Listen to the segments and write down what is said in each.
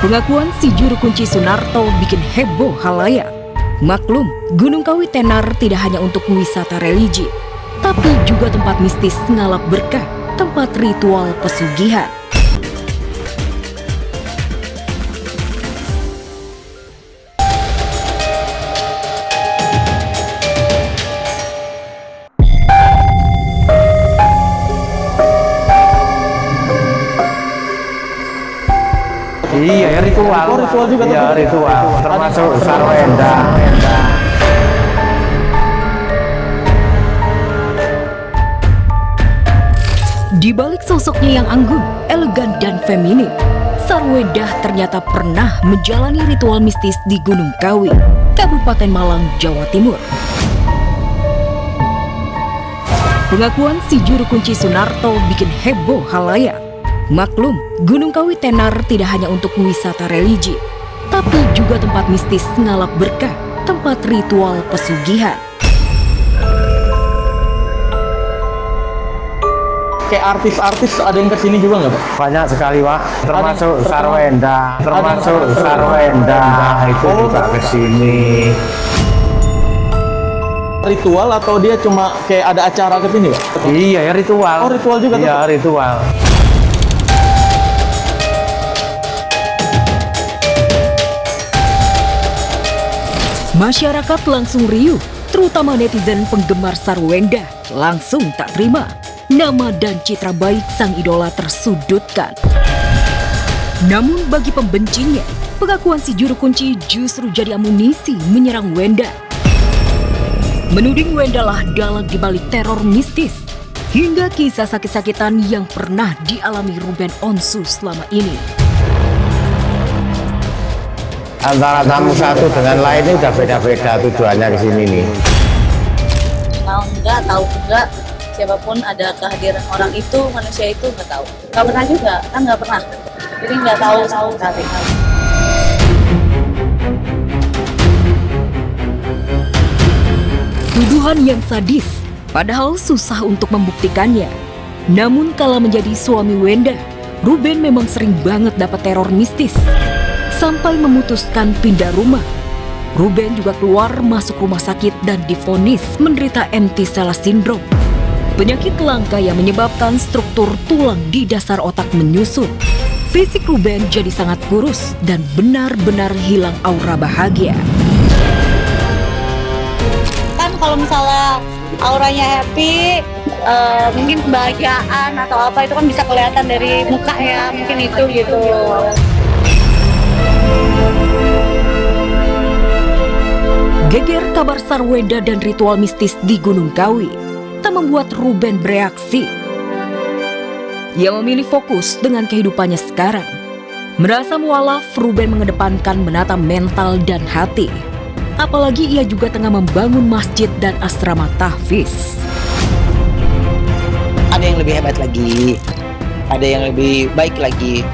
Pengakuan si juru kunci Sunarto bikin heboh halayak. Maklum, Gunung Kawi tenar tidak hanya untuk wisata religi, tapi juga tempat mistis ngalap berkah, tempat ritual pesugihan. Iya, ya ritual. Oh, ritual juga. Iya, ritual. Termasuk sarwenda. Di balik sosoknya yang anggun, elegan dan feminin, Sarwenda ternyata pernah menjalani ritual mistis di Gunung Kawi, Kabupaten Malang, Jawa Timur. Pengakuan si juru kunci Sunarto bikin heboh halayak. Maklum, Gunung Kawi tenar tidak hanya untuk wisata religi, tapi juga tempat mistis ngalap berkah, tempat ritual pesugihan. Kayak artis-artis ada yang kesini juga nggak, Pak? Banyak sekali, Pak. Termasuk sarwenda. Termasuk sarwenda. Itu juga kesini. Ritual atau dia cuma kayak ada acara kesini, Pak? Iya, ya ritual. Oh, ritual juga. Iya, ritual. Masyarakat langsung riuh, terutama netizen penggemar Sarwenda langsung tak terima. Nama dan citra baik sang idola tersudutkan. Namun bagi pembencinya, pengakuan si juru kunci justru jadi amunisi menyerang Wenda. Menuding Wenda lah dalang dibalik teror mistis, hingga kisah sakit-sakitan yang pernah dialami Ruben Onsu selama ini. Antara tamu satu dengan lainnya udah beda-beda tujuannya ke sini nih. Mau enggak, tahu enggak, siapapun ada kehadiran orang itu, manusia itu nggak tahu. Nggak pernah juga, kan nggak pernah. Jadi nggak tahu sekali. Tuduhan yang sadis, padahal susah untuk membuktikannya. Namun kala menjadi suami Wenda, Ruben memang sering banget dapat teror mistis. Sampai memutuskan pindah rumah. Ruben juga keluar masuk rumah sakit dan divonis menderita empty cell syndrome. Penyakit langka yang menyebabkan struktur tulang di dasar otak menyusut. Fisik Ruben jadi sangat kurus dan benar-benar hilang aura bahagia. Kan kalau misalnya auranya happy, mungkin kebahagiaan atau apa itu kan bisa kelihatan dari muka ya, mungkin itu gitu. Geger kabar Sarwenda dan ritual mistis di Gunung Kawi tak membuat Ruben bereaksi. Ia memilih fokus dengan kehidupannya sekarang. Merasa mualaf, Ruben mengedepankan menata mental dan hati. Apalagi ia juga tengah membangun masjid dan asrama tahfiz. Ada yang lebih hebat lagi, ada yang lebih baik lagi.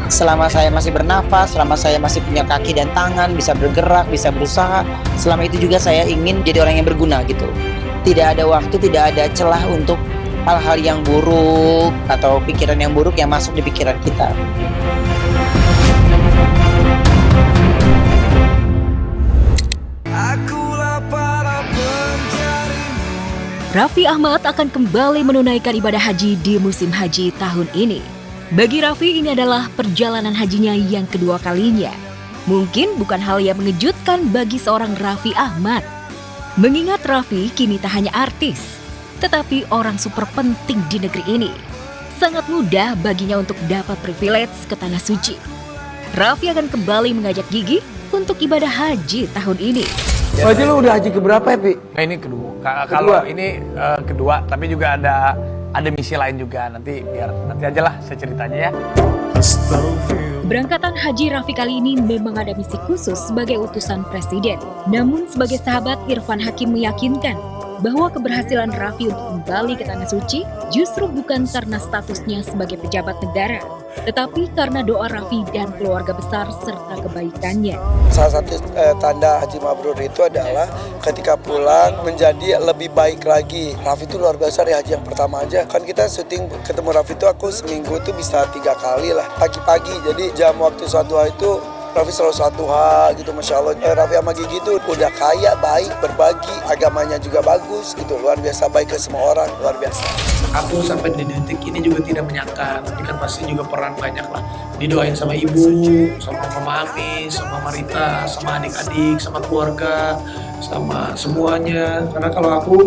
Selama saya masih bernafas, selama saya masih punya kaki dan tangan, bisa bergerak, bisa berusaha, selama itu juga saya ingin jadi orang yang berguna gitu. Tidak ada waktu, tidak ada celah untuk hal-hal yang buruk atau pikiran yang buruk yang masuk di pikiran kita. Raffi Ahmad akan kembali menunaikan ibadah haji di musim haji tahun ini. Bagi Raffi ini adalah perjalanan hajinya yang kedua kalinya. Mungkin bukan hal yang mengejutkan bagi seorang Raffi Ahmad. Mengingat Raffi kini tak hanya artis, tetapi orang super penting di negeri ini. Sangat mudah baginya untuk dapat privilege ke Tanah Suci. Raffi akan kembali mengajak Gigi untuk ibadah haji tahun ini. Haji lu udah haji keberapa ya, Pi? Nah, ini kedua. Kalau ini kedua, tapi juga ada misi lain juga. Nanti aja lah saya ceritanya ya. Berangkatan haji Raffi kali ini memang ada misi khusus sebagai utusan presiden. Namun sebagai sahabat, Irfan Hakim meyakinkan bahwa keberhasilan Raffi untuk kembali ke Tanah Suci justru bukan karena statusnya sebagai pejabat negara, tetapi karena doa Raffi dan keluarga besar serta kebaikannya. Salah satu tanda haji mabrur itu adalah ketika pulang menjadi lebih baik lagi. Raffi itu luar biasa dari haji yang pertama aja. Kan kita syuting ketemu Raffi itu aku seminggu itu bisa 3 kali lah pagi-pagi. Jadi jam waktu sholat duha itu Raffi selalu sholat duha gitu, Masya Allah. Raffi sama Gigi itu udah kaya, baik, berbagi, agamanya juga bagus gitu. Luar biasa baik ke semua orang, luar biasa. Aku sampai di detik ini juga tidak menyangka, tapi kan pasti juga peran banyak lah. Didoain sama ibu, sama Mama Ami, sama Marita, sama adik-adik, sama keluarga, sama semuanya. Karena kalau aku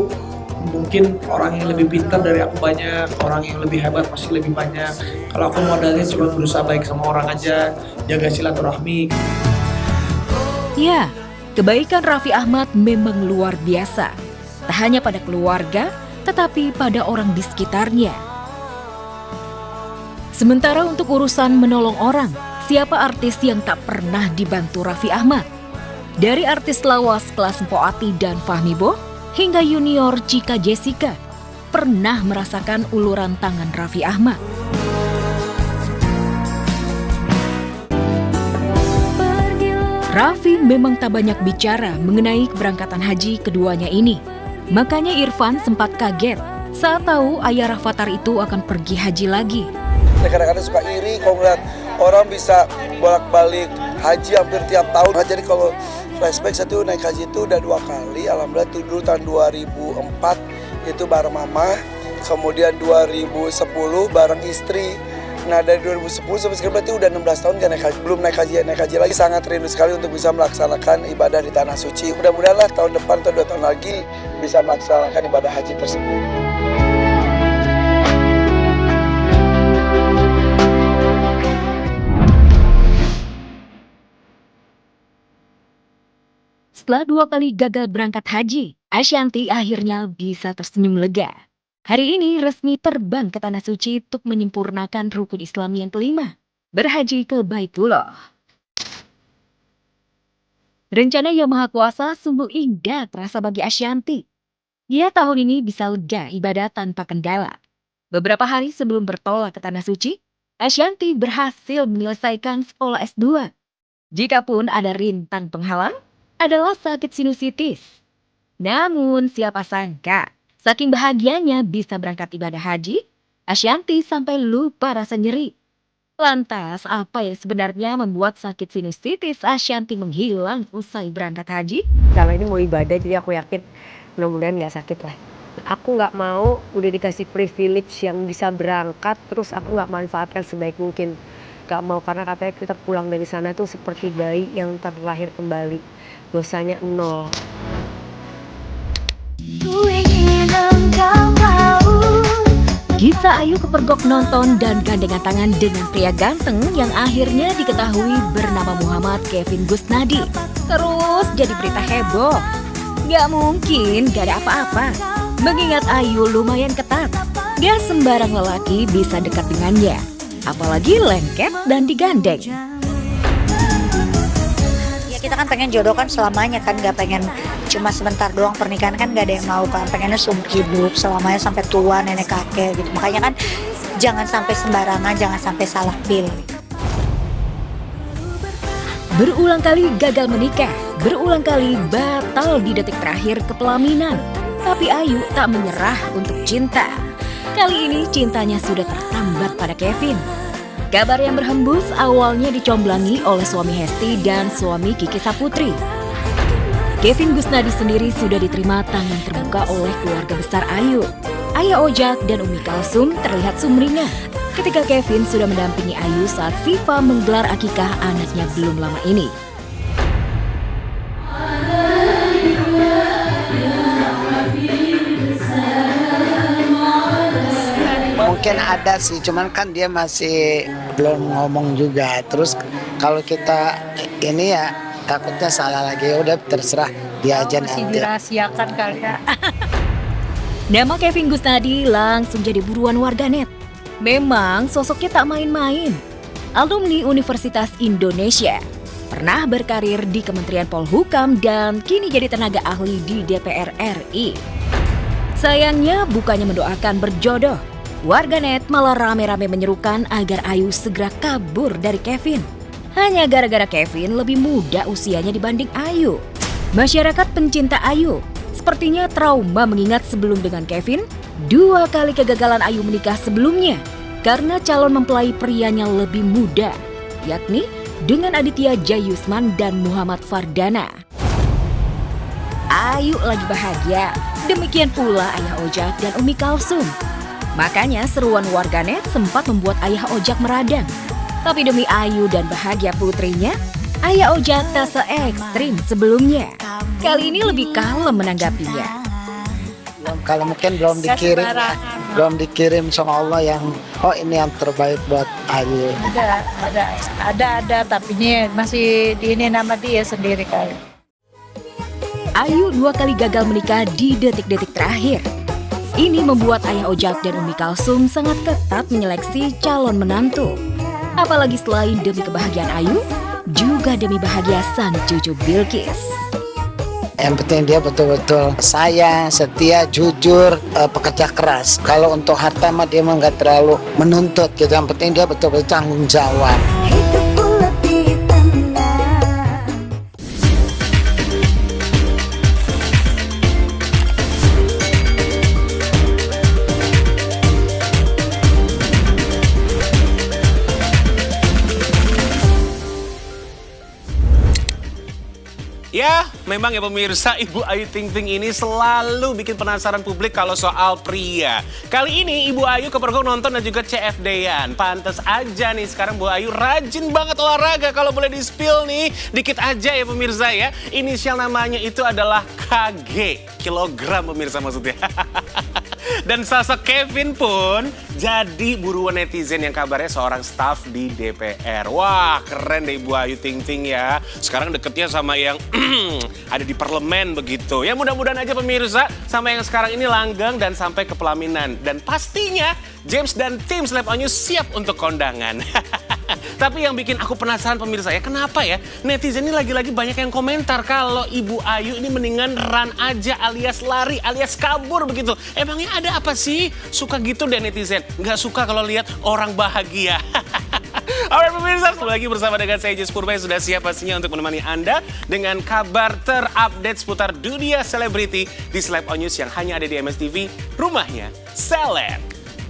mungkin orang yang lebih pintar dari aku banyak, orang yang lebih hebat pasti lebih banyak. Kalau aku modalnya cuma berusaha baik sama orang aja, jaga silaturahmi. Ya, kebaikan Raffi Ahmad memang luar biasa. Tak hanya pada keluarga, tetapi pada orang di sekitarnya. Sementara untuk urusan menolong orang, siapa artis yang tak pernah dibantu Raffi Ahmad? Dari artis lawas kelas Mpok Ati dan Fahmi Boh, hingga junior Cika Jessica, pernah merasakan uluran tangan Raffi Ahmad. Raffi memang tak banyak bicara mengenai keberangkatan haji keduanya ini. Makanya Irfan sempat kaget saat tahu ayah Rafathar itu akan pergi haji lagi. Kadang-kadang suka iri kalau ngeliat orang bisa bolak-balik haji hampir tiap tahun. Jadi kalau flashback saya tuh naik haji itu udah 2 kali. Alhamdulillah tuh dulu tahun 2004 itu bareng mama. Kemudian 2010 bareng istri. Nah dari 2010 sampai sekarang berarti udah 16 tahun kan belum naik haji lagi. Sangat rindu sekali untuk bisa melaksanakan ibadah di Tanah Suci. Mudah-mudahan lah tahun depan atau 2 tahun lagi bisa melaksanakan ibadah haji tersebut. Setelah 2 kali gagal berangkat haji, Ashanty akhirnya bisa tersenyum lega. Hari ini resmi terbang ke Tanah Suci untuk menyempurnakan rukun Islam yang kelima, berhaji ke Baitullah. Rencana Yang Maha Kuasa sungguh indah terasa bagi Ashanty. Dia tahun ini bisa lega ibadah tanpa kendala. Beberapa hari sebelum bertolak ke Tanah Suci, Ashanty berhasil menyelesaikan sekolah S2. Jikapun ada rintang penghalang, adalah sakit sinusitis. Namun siapa sangka, saking bahagianya bisa berangkat ibadah haji, Ashanty sampai lupa rasa nyeri. Lantas, apa yang sebenarnya membuat sakit sinusitis Ashanty menghilang usai berangkat haji? Kalau ini mau ibadah, jadi aku yakin mudah-mudahan nggak sakit lah. Aku nggak mau udah dikasih privilege yang bisa berangkat, terus aku nggak manfaatkan sebaik mungkin. Nggak mau, karena katanya kita pulang dari sana tuh seperti bayi yang terlahir kembali. Dosanya 0. Kisah Ayu kepergok nonton dan gandengan tangan dengan pria ganteng yang akhirnya diketahui bernama Muhammad Kevin Gusnadi. Terus jadi berita heboh. Gak mungkin gak ada apa-apa. Mengingat Ayu lumayan ketat. Gak sembarang lelaki bisa dekat dengannya. Apalagi lengket dan digandeng. Kita kan pengen jodoh kan selamanya kan, gak pengen cuma sebentar doang. Pernikahan kan gak ada yang mau kan, pengennya seumur hidup selamanya sampai tua nenek kakek gitu. Makanya kan jangan sampai sembarangan, jangan sampai salah pilih. Berulang kali gagal menikah, berulang kali batal di detik terakhir kepelaminan. Tapi Ayu tak menyerah untuk cinta. Kali ini cintanya sudah tertambat pada Kevin. Kabar yang berhembus awalnya dicomblangi oleh suami Hesti dan suami Kiki Saputri. Kevin Gusnadi sendiri sudah diterima tangan terbuka oleh keluarga besar Ayu. Ayah Ojak dan Umi Kalsum terlihat sumringah ketika Kevin sudah mendampingi Ayu saat Siva menggelar akikah anaknya belum lama ini. Mungkin ada sih, cuman kan dia masih belum ngomong juga. Terus kalau kita ini ya takutnya salah lagi, udah terserah dia aja nanti. Dirahasiakan kali ya. Nama Kevin Gusnadi langsung jadi buruan warganet. Memang sosoknya tak main-main. Alumni Universitas Indonesia, pernah berkarir di Kementerian Polhukam dan kini jadi tenaga ahli di DPR RI. Sayangnya bukannya mendoakan berjodoh, Warganet malah rame-rame menyerukan agar Ayu segera kabur dari Kevin. Hanya gara-gara Kevin lebih muda usianya dibanding Ayu. Masyarakat pencinta Ayu sepertinya trauma mengingat sebelum dengan Kevin, 2 kali kegagalan Ayu menikah sebelumnya karena calon mempelai prianya lebih muda, yakni dengan Aditya Jayusman dan Muhammad Fardana. Ayu lagi bahagia, demikian pula Ayah Ojak dan Umi Kalsum. Makanya seruan warganet sempat membuat Ayah Ojak meradang. Tapi demi Ayu dan bahagia putrinya, Ayah Ojak tak se-ekstrim sebelumnya. Kali ini lebih kalem menanggapinya. Kalau mungkin belum dikirim sama Allah yang ini yang terbaik buat Ayu. Ada tapi ini masih ini nama dia sendiri kali. Ayu 2 kali gagal menikah di detik-detik terakhir. Ini membuat Ayah Ojak dan Umi Kalsum sangat ketat menyeleksi calon menantu. Apalagi selain demi kebahagiaan Ayu, juga demi bahagia sang cucu Bilqis. Yang penting dia betul-betul sayang, setia, jujur, pekerja keras. Kalau untuk harta mah dia mah nggak terlalu menuntut gitu. Yang penting dia betul-betul tanggung jawab. Ya, memang ya pemirsa, Ibu Ayu Ting Ting ini selalu bikin penasaran publik kalau soal pria. Kali ini Ibu Ayu kepergok nonton dan juga CFD-an. Pantes aja nih sekarang Bu Ayu rajin banget olahraga. Kalau boleh di-spill nih, dikit aja ya pemirsa ya. Inisial namanya itu adalah KG, kilogram pemirsa maksudnya. Dan sosok Kevin pun jadi buruan netizen yang kabarnya seorang staf di DPR. Wah, keren deh Ibu Ayu Ting Ting ya. Sekarang deketnya sama yang ada di parlemen begitu. Ya mudah-mudahan aja pemirsa sama yang sekarang ini langgeng dan sampai ke pelaminan. Dan pastinya James dan tim Slap On News siap untuk kondangan. Tapi yang bikin aku penasaran pemirsa ya, kenapa ya netizen ini lagi-lagi banyak yang komentar kalau Ibu Ayu ini mendingan run aja alias lari alias kabur begitu. Emangnya ada apa sih? Suka gitu deh netizen, nggak suka kalau lihat orang bahagia. Alright pemirsa, kembali lagi bersama dengan saya Jess Purba yang sudah siap pastinya untuk menemani Anda dengan kabar terupdate seputar dunia selebriti di Slap On News yang hanya ada di MSTV, rumahnya Seleb.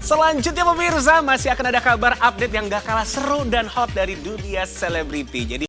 Selanjutnya pemirsa, masih akan ada kabar update yang gak kalah seru dan hot dari dunia selebriti. Jadi